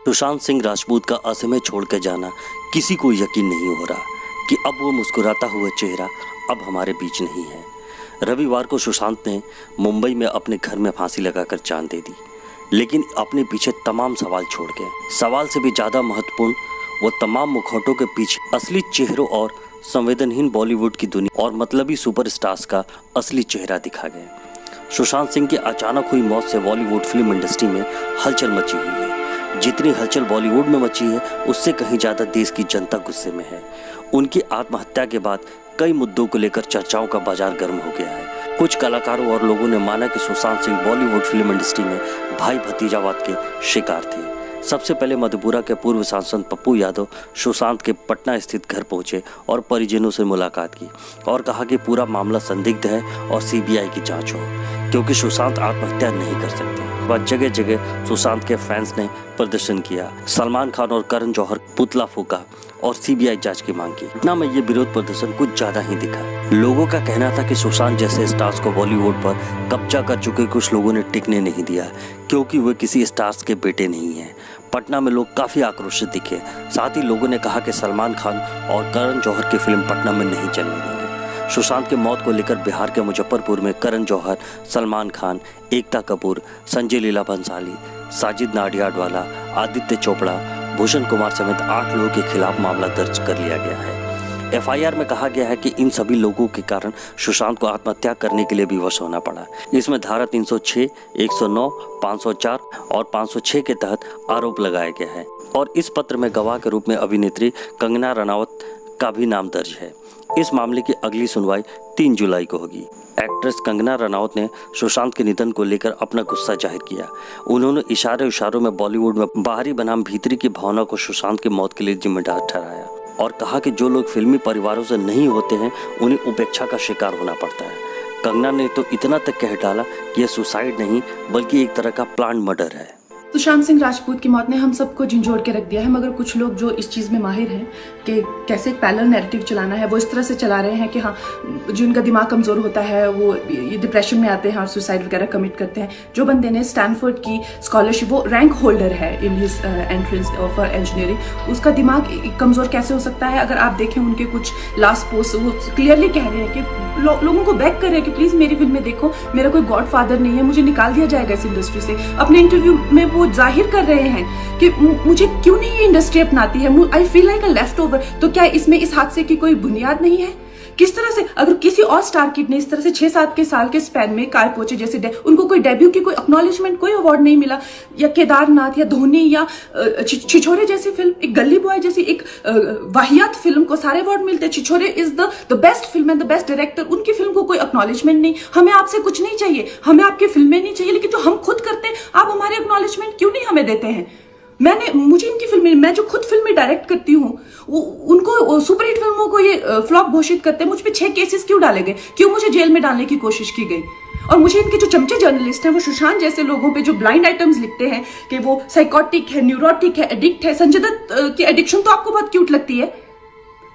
सुशांत सिंह राजपूत का असमय छोड़ कर जाना किसी को यकीन नहीं हो रहा कि अब वो मुस्कुराता हुआ चेहरा अब हमारे बीच नहीं है। रविवार को सुशांत ने मुंबई में अपने घर में फांसी लगाकर जान दे दी, लेकिन अपने पीछे तमाम सवाल छोड़ गए। सवाल से भी ज़्यादा महत्वपूर्ण वो तमाम मुखौटों के पीछे असली चेहरों और संवेदनहीन बॉलीवुड की दुनिया और मतलबी सुपरस्टार्स का असली चेहरा दिखा गया। सुशांत सिंह की अचानक हुई मौत से बॉलीवुड फिल्म इंडस्ट्री में हलचल मची हुई है। जितनी हलचल बॉलीवुड में मची है उससे कहीं ज़्यादा देश की जनता गुस्से में है। उनकी आत्महत्या के बाद कई मुद्दों को लेकर चर्चाओं का बाजार गर्म हो गया है। कुछ कलाकारों और लोगों ने माना कि सुशांत सिंह बॉलीवुड फिल्म इंडस्ट्री में भाई भतीजावाद के शिकार थे। सबसे पहले मधुपुरा के पूर्व सांसद पप्पू यादव सुशांत के पटना स्थित घर पहुंचे और परिजनों से मुलाकात की और कहा कि पूरा मामला संदिग्ध है और सीबीआई की जांच हो, क्योंकि सुशांत आत्महत्या नहीं कर सकते। बाद जगह जगह सुशांत के फैंस ने प्रदर्शन किया, सलमान खान और करण जौहर पुतला फूका और सीबीआई जांच की मांग की। पटना में ये विरोध प्रदर्शन कुछ ज्यादा ही दिखा। लोगों का कहना था कि सुशांत जैसे स्टार्स को बॉलीवुड पर कब्जा कर चुके कुछ लोगों ने टिकने नहीं दिया, क्योंकि वे किसी स्टार्स के बेटे नहीं हैं। पटना में लोग काफी आक्रोशित दिखे। साथ ही लोगों ने कहा कि सलमान खान और करण जौहर की फिल्म पटना में नहीं चलने देंगे। सुशांत की मौत को लेकर बिहार के मुजफ्फरपुर में करण जौहर, सलमान खान, एकता कपूर, संजय लीला भंसाली, साजिद नाडियाडवाला, आदित्य चोपड़ा, भूषण कुमार समेत 8 लोगों के खिलाफ मामला दर्ज कर लिया गया है। एफआईआर में कहा गया है कि इन सभी लोगों के कारण सुशांत को आत्महत्या करने के लिए विवश होना पड़ा। इसमें धारा 306, 109, 504 और 506 के तहत आरोप लगाया गया है और इस पत्र में गवाह के रूप में अभिनेत्री कंगना रनावत का भी नाम दर्ज है। इस मामले की अगली सुनवाई 3 जुलाई को होगी। एक्ट्रेस कंगना रनावत ने सुशांत के निधन को लेकर अपना गुस्सा जाहिर किया। उन्होंने इशारों में बॉलीवुड में बाहरी बनाम भीतरी की भावना को सुशांत की मौत के लिए जिम्मेदार ठहराया और कहा कि जो लोग फिल्मी परिवारों से नहीं होते हैं उन्हें उपेक्षा का शिकार होना पड़ता है। कंगना ने तो इतना तक कह डाला कि यह सुसाइड नहीं बल्कि एक तरह का प्लान मर्डर है। सुशांत सिंह राजपूत की मौत ने हम सबको झंझोड़ के रख दिया है, मगर कुछ लोग जो इस चीज़ में माहिर हैं कि कैसे एक पैरेलल नैरेटिव चलाना है, वो इस तरह से चला रहे हैं कि हाँ, जिनका दिमाग कमज़ोर होता है वो ये डिप्रेशन में आते हैं और सुसाइड वगैरह कमिट करते हैं। जो बंदे ने स्टैनफोर्ड की स्कॉलरशिप, वो रैंक होल्डर है in his entrance for engineering, उसका दिमाग कमज़ोर कैसे हो सकता है? अगर आप देखें उनके कुछ लास्ट पोस्ट, वो क्लियरली कह रहे हैं कि लोगों को बैक कर रहे हैं कि प्लीज़ मेरी फिल्में देखो, मेरा कोई गॉड फादर नहीं है, मुझे निकाल दिया जाएगा इस इंडस्ट्री से। अपने इंटरव्यू में वो जाहिर कर रहे हैं कि मुझे क्यों नहीं ये इंडस्ट्री अपनाती है, I feel like a left over. तो क्या इसमें इस हादसे की कोई बुनियाद नहीं है? किस तरह से अगर किसी और स्टार किड ने इस तरह से 6-7 के साल के स्पैन में काय पहुंचे, जैसे उनको कोई डेब्यू की कोई एक्नॉलेजमेंट, कोई अवार्ड नहीं मिला, या केदारनाथ या धोनी या छिछोरे जैसी फिल्म, एक गली बॉय जैसी एक वाहियात फिल्म को सारे अवार्ड मिलते हैं। Chhichhore is the best film and the best director, उनकी फिल्म को कोई एक्नॉलेजमेंट नहीं। हमें आपसे कुछ नहीं चाहिए, हमें आपकी फिल्में नहीं चाहिए, लेकिन जो हम खुद करते हैं आप हमारे एक्नॉलेजमेंट क्यों नहीं हमें देते हैं? मुझे इनकी फिल्में, मैं जो खुद फिल्में डायरेक्ट करती हूँ, उनको सुपरहिट फिल्मों को ये फ्लॉप घोषित करते हैं। मुझ पे 6 केसेस क्यों डाले गए? क्यों मुझे जेल में डालने की कोशिश की गई? और मुझे इनके जो चमचे जर्नलिस्ट हैं, वो सुशांत जैसे लोगों पे जो ब्लाइंड आइटम्स लिखते हैं कि वो साइकोटिक है, न्यूरोटिक है, एडिक्ट है। संजय दत्त की एडिक्शन तो आपको बहुत क्यूट लगती है।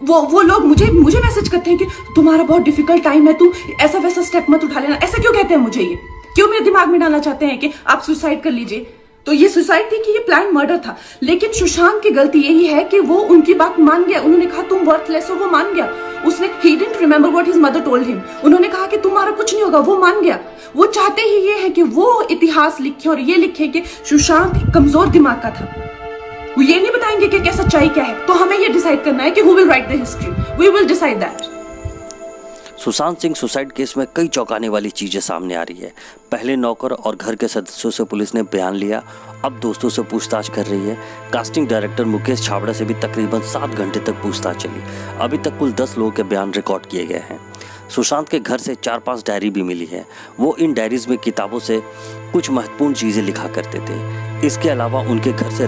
वो लोग मुझे मैसेज करते हैं कि तुम्हारा बहुत डिफिकल्ट टाइम है, तुम ऐसा वैसा स्टेप मत उठा लेना। ऐसा क्यों कहते हैं मुझे? ये क्यों मेरे दिमाग में डालना चाहते हैं कि आप सुसाइड कर लीजिए? तो ये सुसाइड थी कि ये प्लान मर्डर था? लेकिन सुशांत की गलती यही है कि वो उनकी बात मान गया। उन्होंने कहा तुम वर्थलेस हो, वो मान गया। उसने he didn't remember what his mother told him। उन्होंने कहा कि तुम्हारा कुछ नहीं होगा, वो मान गया। वो चाहते ही ये है कि वो इतिहास लिखे और ये लिखे कि सुशांत कमजोर दिमाग का था। वो ये नहीं बताएंगे कि क्या सच्चाई क्या है। तो हमें ये डिसाइड करना है कि who will write the history, we will decide that। Sushant Singh suicide case में कई चौंकाने वाली चीजें सामने आ रही है। पहले नौकर और घर के सदस्यों से पुलिस ने बयान लिया, अब दोस्तों से पूछताछ कर रही है। कास्टिंग डायरेक्टर मुकेश छाबड़ा से भी तकरीबन 7 घंटे तक पूछताछ चली। अभी तक कुल 10 लोगों के बयान रिकॉर्ड किए गए हैं। सुशांत के घर से 4-5 डायरी भी मिली है। वो इन डायरीज में किताबों से कुछ महत्वपूर्ण चीजें लिखा करते थे। इसके अलावा उनके घर से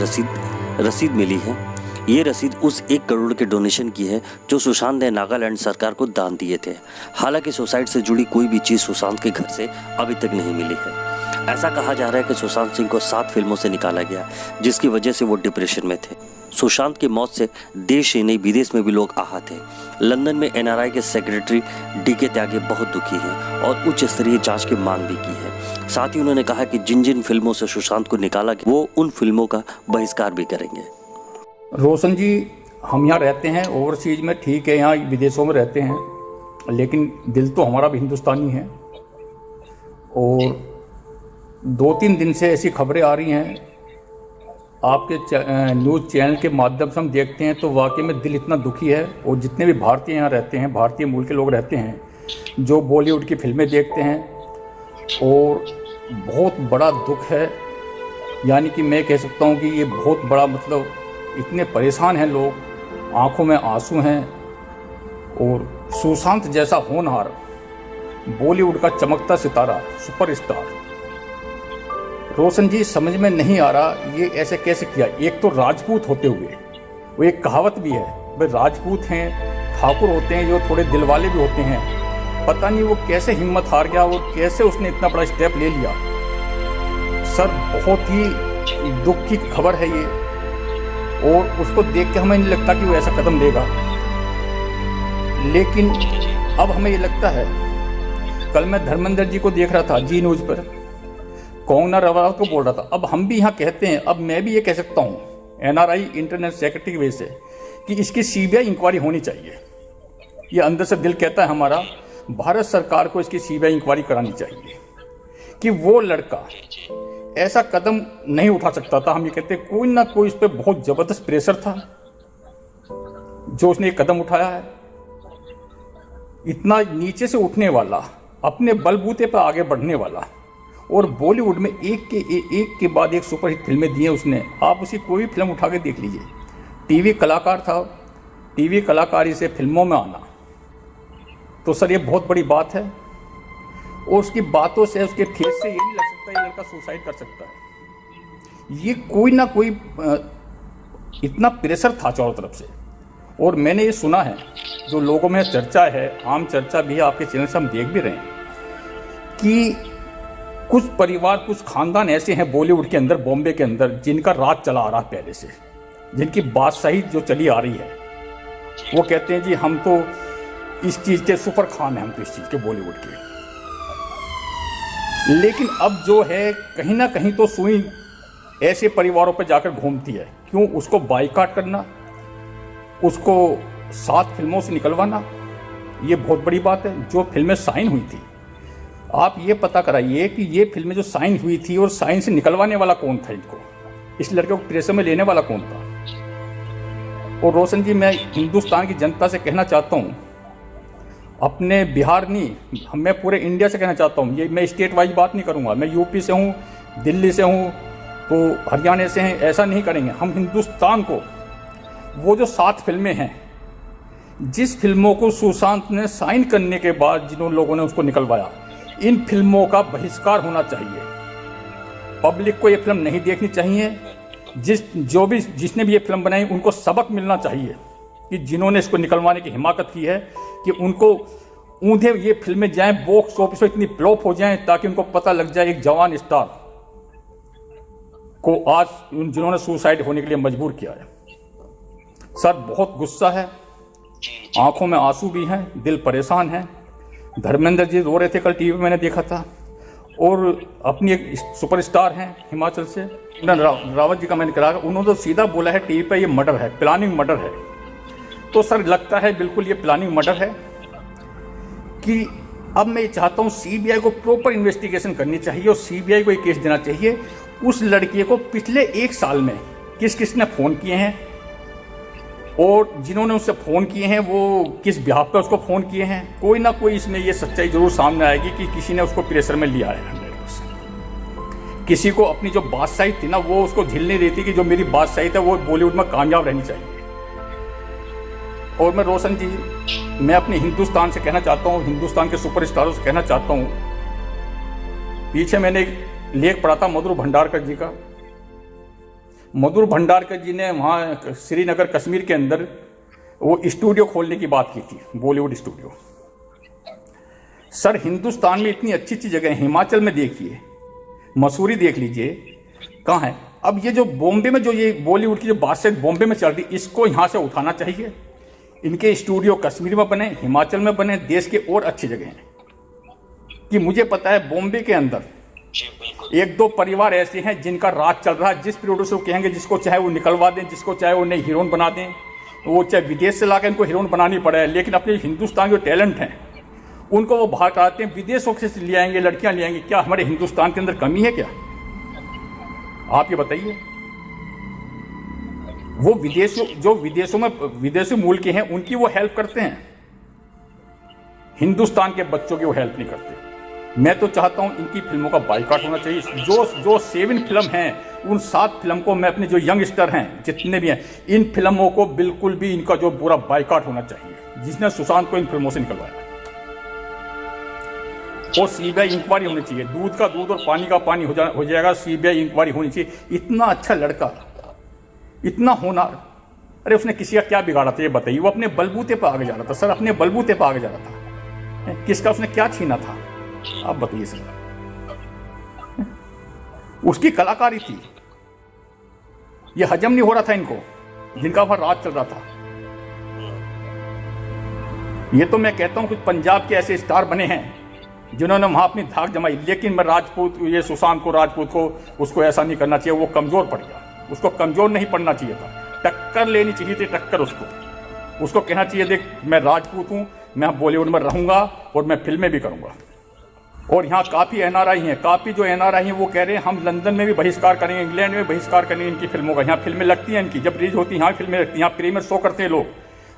रसीद मिली है। ये रसीद उस 1 करोड़ के डोनेशन की है जो सुशांत ने नागालैंड सरकार को दान दिए थे। हालांकि सुसाइड से जुड़ी कोई भी चीज़ सुशांत के घर से अभी तक नहीं मिली है। ऐसा कहा जा रहा है कि सुशांत सिंह को 7 फिल्मों से निकाला गया, जिसकी वजह से वो डिप्रेशन में थे। सुशांत की मौत से देश ही नहीं विदेश में भी लोग आहत थे। लंदन में एनआरआई के सेक्रेटरी डीके त्यागी बहुत दुखी हैं और उच्च स्तरीय जांच की मांग भी की है। साथ ही उन्होंने कहा कि जिन जिन फिल्मों से सुशांत को निकाला गया वो उन फिल्मों का बहिष्कार भी करेंगे। रोशन जी, हम यहाँ रहते हैं ओवरसीज में, ठीक है, यहाँ विदेशों में रहते हैं, लेकिन दिल तो हमारा भी हिंदुस्तानी है। और 2-3 दिन से ऐसी खबरें आ रही हैं आपके न्यूज़ चैनल के माध्यम से हम देखते हैं तो वाकई में दिल इतना दुखी है। और जितने भी भारतीय यहाँ रहते हैं, भारतीय मूल के लोग रहते हैं, जो बॉलीवुड की फिल्में देखते हैं, और बहुत बड़ा दुख है। यानी कि मैं कह सकता हूँ कि ये बहुत बड़ा, मतलब इतने परेशान हैं लोग, आंखों में आंसू हैं। और सुशांत जैसा होनहार, बॉलीवुड का चमकता सितारा, सुपरस्टार रोशन जी, समझ में नहीं आ रहा ये ऐसे कैसे किया। एक तो राजपूत होते हुए, वो एक कहावत भी है भाई, राजपूत हैं, ठाकुर होते हैं जो थोड़े दिल वाले भी होते हैं, पता नहीं वो कैसे हिम्मत हार गया और कैसे उसने इतना बड़ा स्टेप ले लिया। सर, बहुत ही दुख की खबर है ये, और उसको देख के हमें नहीं लगता कि वो ऐसा कदम लेगा। लेकिन अब हमें ये लगता है, कल मैं धर्मेंद्र जी को देख रहा था जी न्यूज़ पर, कंगना रनावत को बोल रहा था। अब हम भी यहाँ कहते हैं, अब मैं भी ये कह सकता हूँ एनआरआई इंटरनेशनल सेक्रेटरी की वजह से, कि इसकी सीबीआई इंक्वायरी होनी चाहिए। ये अंदर से दिल कहता है हमारा, भारत सरकार को इसकी सीबीआई इंक्वायरी करानी चाहिए कि वो लड़का ऐसा कदम नहीं उठा सकता था। हम ये कहते हैं कोई ना कोई उस पर बहुत जबरदस्त प्रेशर था जो उसने एक कदम उठाया है। इतना नीचे से उठने वाला, अपने बलबूते पर आगे बढ़ने वाला, और बॉलीवुड में एक के बाद एक सुपरहिट फिल्में दी हैं उसने। आप उसकी कोई भी फिल्म उठा के देख लीजिए। टीवी कलाकार था, टीवी कलाकारी से फिल्मों में आना, तो सर ये बहुत बड़ी बात है। और उसकी बातों से, उसके फेस से ये नहीं लग सकता ये लड़का सुसाइड कर सकता है। ये कोई ना कोई इतना प्रेशर था चारों तरफ से। और मैंने ये सुना है, जो लोगों में चर्चा है, आम चर्चा भी है, आपके चैनल से हम देख भी रहे हैं, कि कुछ परिवार, कुछ खानदान ऐसे हैं बॉलीवुड के अंदर, बॉम्बे के अंदर, जिनका राज चला आ रहा है पहले से, जिनकी बादशाही जो चली आ रही है। वो कहते हैं जी हम तो इस चीज़ के सुपर खान हैं, हम तो इस चीज़ के बॉलीवुड के। लेकिन अब जो है, कहीं ना कहीं तो सुई ऐसे परिवारों पर जाकर घूमती है। क्यों? उसको बाइकाट करना, उसको 7 फिल्मों से निकलवाना, ये बहुत बड़ी बात है। जो फिल्में साइन हुई थी, आप ये पता कराइए कि ये फिल्में जो साइन हुई थी, और साइन से निकलवाने वाला कौन था इनको, इस लड़के को प्रेशर में लेने वाला कौन था। और रोशन जी, मैं हिंदुस्तान की जनता से कहना चाहता हूँ, अपने बिहार नहीं, मैं पूरे इंडिया से कहना चाहता हूँ, ये मैं स्टेट वाइज बात नहीं करूँगा, मैं यूपी से हूँ, दिल्ली से हूँ, तो हरियाणा से हैं, ऐसा नहीं करेंगे हम। हिंदुस्तान को वो जो 7 फिल्में हैं, जिस फिल्मों को सुशांत ने साइन करने के बाद जिन लोगों ने उसको निकलवाया, इन फिल्मों का बहिष्कार होना चाहिए। पब्लिक को ये फिल्म नहीं देखनी चाहिए। जिसने भी ये फिल्म बनाई, उनको सबक मिलना चाहिए कि जिन्होंने इसको निकलवाने की हिमाकत की है, कि उनको ऊंधे ये फिल्में जाएं, बॉक्स ऑफिस पर इतनी फ्लॉप हो जाएं, ताकि उनको पता लग जाए एक जवान स्टार को आज जिन्होंने सुसाइड होने के लिए मजबूर किया है। सर, बहुत गुस्सा है, आंखों में आंसू भी हैं, दिल परेशान है। धर्मेंद्र जी रो रहे थे, कल टीवी में मैंने देखा था। और अपनी एक सुपरस्टार हैं हिमाचल से, रावत जी का मैंने करा, उन्होंने तो सीधा बोला है टीवी पे, ये मर्डर है, प्लानिंग मर्डर है। तो सर लगता है बिल्कुल ये प्लानिंग मर्डर है। कि अब मैं ये चाहता हूँ सीबीआई को प्रॉपर इन्वेस्टिगेशन करनी चाहिए, और सीबीआई को एक केस देना चाहिए। उस लड़की को पिछले 1 साल में किस किस ने फ़ोन किए हैं, और जिन्होंने उससे फ़ोन किए हैं वो किस ब्याह पे उसको फ़ोन किए हैं। कोई ना कोई इसमें ये सच्चाई ज़रूर सामने आएगी कि किसी ने उसको प्रेशर में लिया है। किसी को अपनी जो बादशाही थी ना, वो उसको झेल नहीं देती कि जो मेरी बादशाही था वो बॉलीवुड में कामयाब रहनी चाहिए। और मैं रोशन जी, मैं अपने हिंदुस्तान से कहना चाहता हूँ, हिंदुस्तान के सुपरस्टारों से कहना चाहता हूँ, पीछे मैंने एक लेख पढ़ा था मधुर भंडारकर जी का। मधुर भंडारकर जी ने वहाँ श्रीनगर कश्मीर के अंदर वो स्टूडियो खोलने की बात की थी, बॉलीवुड स्टूडियो। सर, हिंदुस्तान में इतनी अच्छी अच्छी जगह है, हिमाचल में देखिए, मसूरी देख लीजिए, कहाँ है। अब ये जो बॉम्बे में जो ये बॉलीवुड की जो बादशाह बॉम्बे में चल रही, इसको यहाँ से उठाना चाहिए। इनके स्टूडियो कश्मीर में बने, हिमाचल में बने, देश के और अच्छी जगह हैं। कि मुझे पता है बॉम्बे के अंदर एक दो परिवार ऐसे हैं जिनका राज चल रहा है। जिस प्रोड्यूसर को कहेंगे जिसको चाहे वो निकलवा दें, जिसको चाहे वो नई हीरोइन बना दें, वो चाहे विदेश से लाकर इनको हीरोइन बनानी पड़े, लेकिन अपने हिंदुस्तान के टैलेंट हैं उनको वो बाहर कराते हैं, विदेशों से ले आएंगे, लड़कियां ले आएंगे। क्या हमारे हिंदुस्तान के अंदर कमी है क्या? आप ये बताइए। वो विदेशों में विदेशी मूल के हैं उनकी वो हेल्प करते हैं, हिंदुस्तान के बच्चों की वो हेल्प नहीं करते। मैं तो चाहता हूं इनकी फिल्मों का बाइकआउट होना चाहिए। जो 7 फिल्म हैं उन 7 फिल्म को मैं अपने जो यंगस्टर हैं जितने भी हैं, इन फिल्मों को बिल्कुल भी इनका जो पूरा बाइकआउट होना चाहिए जिसने सुशांत को इन फिल्मों से निकलवाया। और सीबीआई इंक्वायरी होनी चाहिए। दूध का दूध और पानी का पानी हो जाएगा। सीबीआई इंक्वायरी होनी चाहिए। इतना अच्छा लड़का, इतना होनहार, अरे उसने किसी का क्या बिगाड़ा था ये बताइए? वो अपने बलबूते पर आगे जा रहा था सर, अपने बलबूते पर आगे जा रहा था। किसका उसने क्या छीना था आप बताइए सर? उसकी कलाकारी थी, ये हजम नहीं हो रहा था इनको, जिनका वहां राज चल रहा था। ये तो मैं कहता हूं कुछ पंजाब के ऐसे स्टार बने हैं जिन्होंने वहां अपनी धाक जमाई, लेकिन मैं राजपूत, ये सुशांत को, राजपूत को, उसको ऐसा नहीं करना चाहिए। वो कमजोर पड़ गया, उसको कमजोर नहीं पड़ना चाहिए था, टक्कर लेनी चाहिए थी, टक्कर उसको कहना चाहिए देख मैं राजपूत हूं, मैं बॉलीवुड में रहूंगा और मैं फिल्में भी करूंगा। और यहाँ काफ़ी एनआरआई हैं, काफ़ी जो एनआरआई हैं वो कह रहे हैं हम लंदन में भी बहिष्कार करेंगे, इंग्लैंड में बहिष्कार करेंगे इनकी फिल्मों का। यहाँ फिल्में लगती हैं इनकी, जब रिलीज होती है यहाँ फिल्में लगती हैं, यहाँ प्रीमियर शो करते हैं लोग।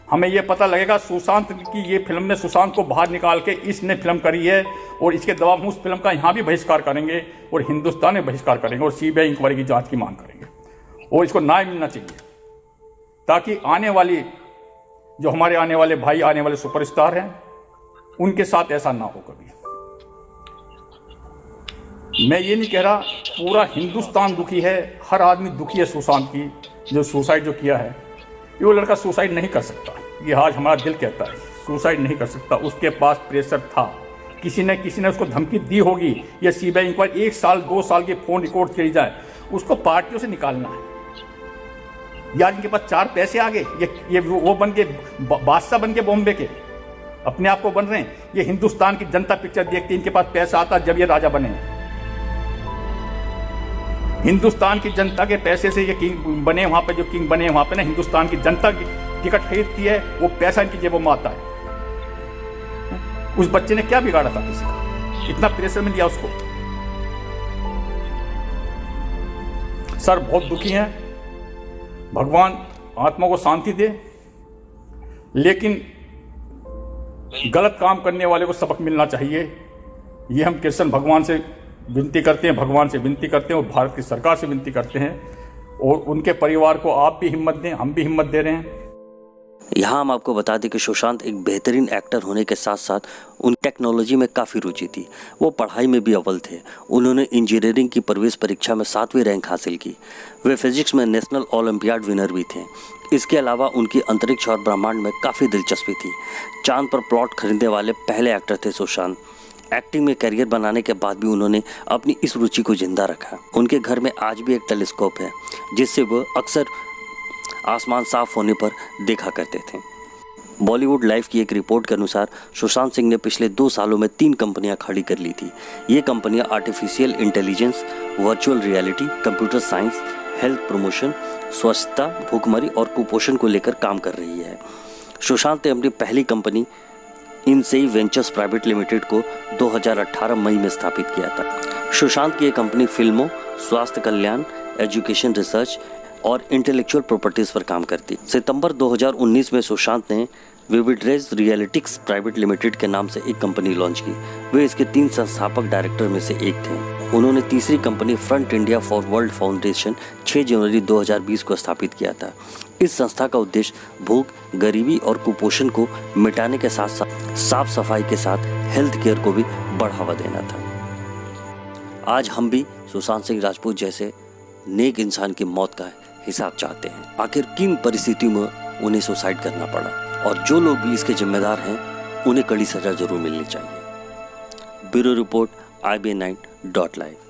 हमें ये पता लगेगा सुशांत की ये फिल्म ने सुशांत को बाहर निकाल के इसने फिल्म करी है, और इसके दबाव में उस फिल्म का यहाँ भी बहिष्कार करेंगे और हिंदुस्तान में बहिष्कार करेंगे और सीबीआई इंक्वायरी की जांच की मांग करेंगे। और इसको न्याय मिलना चाहिए ताकि आने वाली जो हमारे आने वाले भाई, आने वाले सुपरस्टार हैं, उनके साथ ऐसा ना हो कभी। मैं ये नहीं कह रहा पूरा हिंदुस्तान दुखी है, हर आदमी दुखी है सुशांत की जो सुसाइड जो किया है। ये वो लड़का सुसाइड नहीं कर सकता, ये आज हमारा दिल कहता है सुसाइड नहीं कर सकता। उसके पास प्रेशर था, किसी ने उसको धमकी दी होगी। ये सीबीआई इंक्वायरी 1 साल 2 साल के फोन रिकॉर्ड करी जाए, उसको पार्टियों से निकालना है। यार इनके पास 4 पैसे आ गए, ये वो बन के बादशाह बन के बॉम्बे के अपने आप को बन रहे हैं। ये हिंदुस्तान की जनता पिक्चर देखती, इनके पास पैसा आता जब ये राजा बने। हिंदुस्तान की जनता के पैसे से ये किंग बने, वहां पे जो किंग बने वहां पे ना हिंदुस्तान की जनता की टिकट खरीदती है, वो पैसा इनकी जेबों में आता है। उस बच्चे ने क्या बिगाड़ा था किसी का? इतना प्रेशर में लिया उसको। सर बहुत दुखी हैं, भगवान आत्मा को शांति दे, लेकिन गलत काम करने वाले को सबक मिलना चाहिए। ये हम कृष्ण भगवान से विनती करते हैं, भगवान से विनती करते हैं और भारत की सरकार से विनती करते हैं, और उनके परिवार को आप भी हिम्मत दें, हम भी हिम्मत दे रहे हैं। यहाँ हम आपको बता दें कि सुशांत एक बेहतरीन एक्टर होने के साथ साथ उन टेक्नोलॉजी में काफ़ी रुचि थी। वो पढ़ाई में भी अव्वल थे। उन्होंने इंजीनियरिंग की प्रवेश परीक्षा में 7वीं रैंक हासिल की। वे फिजिक्स में नेशनल ओलंपियाड विनर भी थे। इसके अलावा उनकी अंतरिक्ष और ब्रह्मांड में काफ़ी दिलचस्पी थी। चांद पर प्लॉट खरीदने वाले पहले एक्टर थे सुशांत। एक्टिंग में करियर बनाने के बाद भी उन्होंने अपनी इस रुचि को जिंदा रखा। उनके घर में आज भी एक टेलीस्कोप है जिससे वो अक्सर आसमान साफ होने पर देखा करते थे। बॉलीवुड लाइव की एक रिपोर्ट के अनुसार सुशांत सिंह ने पिछले 2 सालों में 3 कंपनियां खड़ी कर ली थी। ये कंपनियां artificial intelligence, virtual reality, computer science, health promotion, स्वच्छता, भूखमरी और कुपोषण को लेकर काम कर रही है। सुशांत ने अपनी पहली कंपनी इनसेई वेंचर्स प्राइवेट लिमिटेड को 2018 मई में स्थापित किया था। सुशांत की ये कंपनी फिल्मों, स्वास्थ्य कल्याण, एजुकेशन रिसर्च और इंटेलेक्चुअल प्रॉपर्टीज पर काम करती। सितंबर 2019 में सुशांत ने विविड्रेज रियलिटिक्स प्राइवेट लिमिटेड के नाम से एक कंपनी लॉन्च की। वे इसके 3 संस्थापक डायरेक्टर में से एक थे। उन्होंने तीसरी company front India for world foundation 6 जनवरी 2020 को स्थापित किया था। इस संस्था का उद्देश्य भूख, गरीबी और कुपोषण को मिटाने के साथ साथ साफ सफाई के साथ हेल्थ केयर को भी बढ़ावा देना था। आज हम भी सुशांत सिंह राजपूत जैसे नेक इंसान की मौत का हिसाब चाहते हैं। आखिर किन परिस्थितियों में उन्हें सुसाइड करना पड़ा, और जो लोग भी इसके जिम्मेदार हैं उन्हें कड़ी सजा जरूर मिलनी चाहिए। Bureau report IBN9.live।